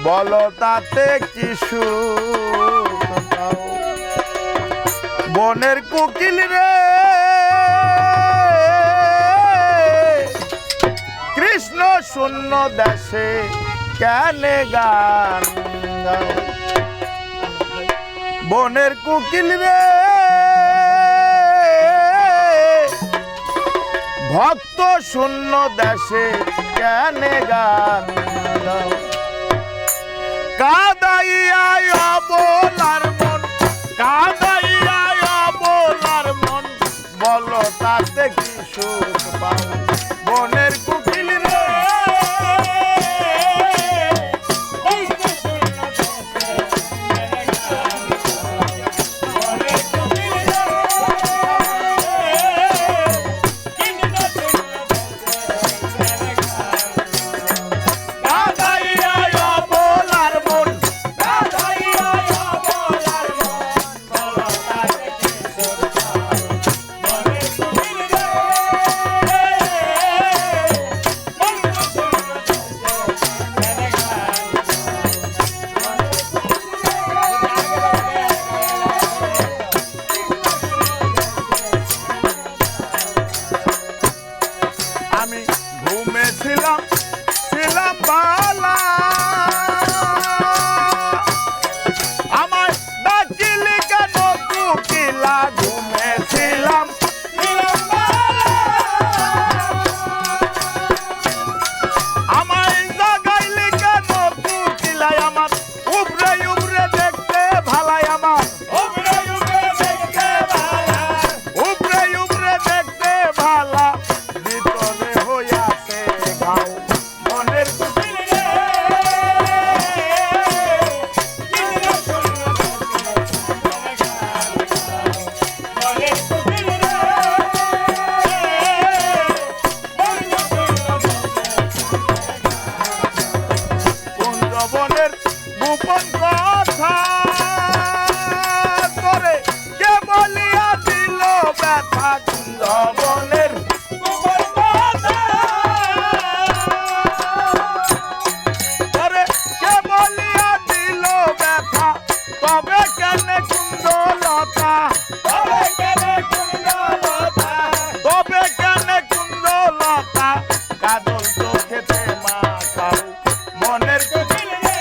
বলো তাতে কি সুখ পাও বনের কোকিল রে কৃষ্ণ শূন্য দেশে কেনে গান গাও বনের কোকিল রে ভক্ত শূন্য দেশে কেনে গান গাও কাদাইয়া বলার মন কাদাইয়া বলার মন বলো তাতে কি সুখ পাও বনের কোকিল রে ছিলাম বালা আমার ডাকিলি কেন কুকিলা ঘুমেছিলাম আমার জাগাইলি কেন কুকিলাই আমার উপরে উপরে দেখতে ভালাই আমার উপরে উপরে দেখতে ভালা উপরে উপরে দেখতে ভালা ভিতরে হইয়াছে গাও বনের কোকিল রে কুঞ্জ বনের গোপন কথা করে কে বলিয়া দিল ব্যথা কুঞ্জ বনের গোপন কথা করে কে বলিয়া দিল ব্যথা তবে কেন কুঞ্জলতা তবে কেন কুঞ্জলতা তবে কেন কুঞ্জলতা কাজল চোখেতে মাখাও মনের কোকিল রে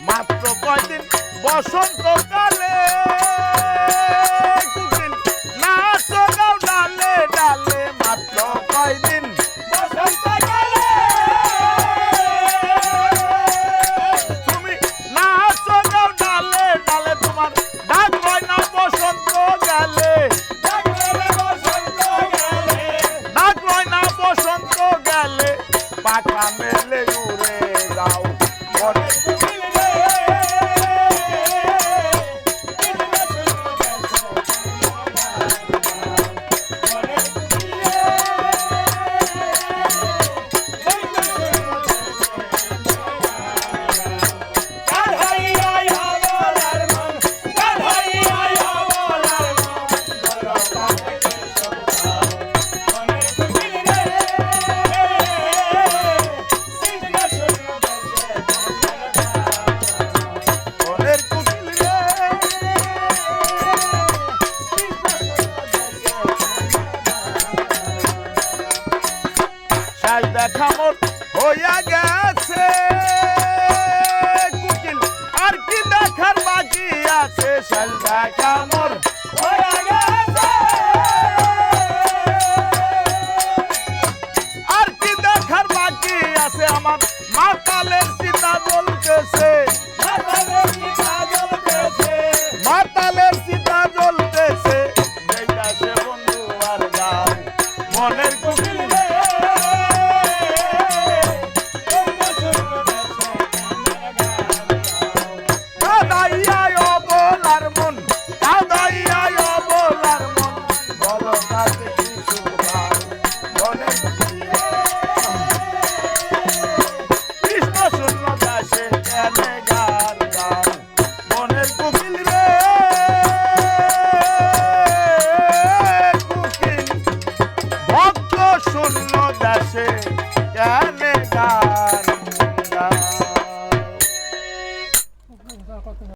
মাত্র কয়দিন বসন্তকালে কোকিল নাচ গাও ডালে ডালে মাত্র কয়দিন বসন্তকালে তুমি নাচ গাও ডালে ডালে তোমার ডাক হয় না বসন্ত গেলে ডাক হয় না বসন্ত গেলে পাখা মেলে উড়ে যাও বনের কোকিল রে দেখা মোর হইয়া গেছে কোকিল আর কি দেখার বাকি আছে শাল দেখা মোর হইয়া গেছে আর কি দেখার বাকি আছে আমার মাতালের চিতা জ্বলতেছে মাতালের চিতা জ্বলতেছে মাতালের চিতা জ্বলতেছে দেখাছে বন্ধু আর যাও মনের কোকিল রে আসে কেনে গায়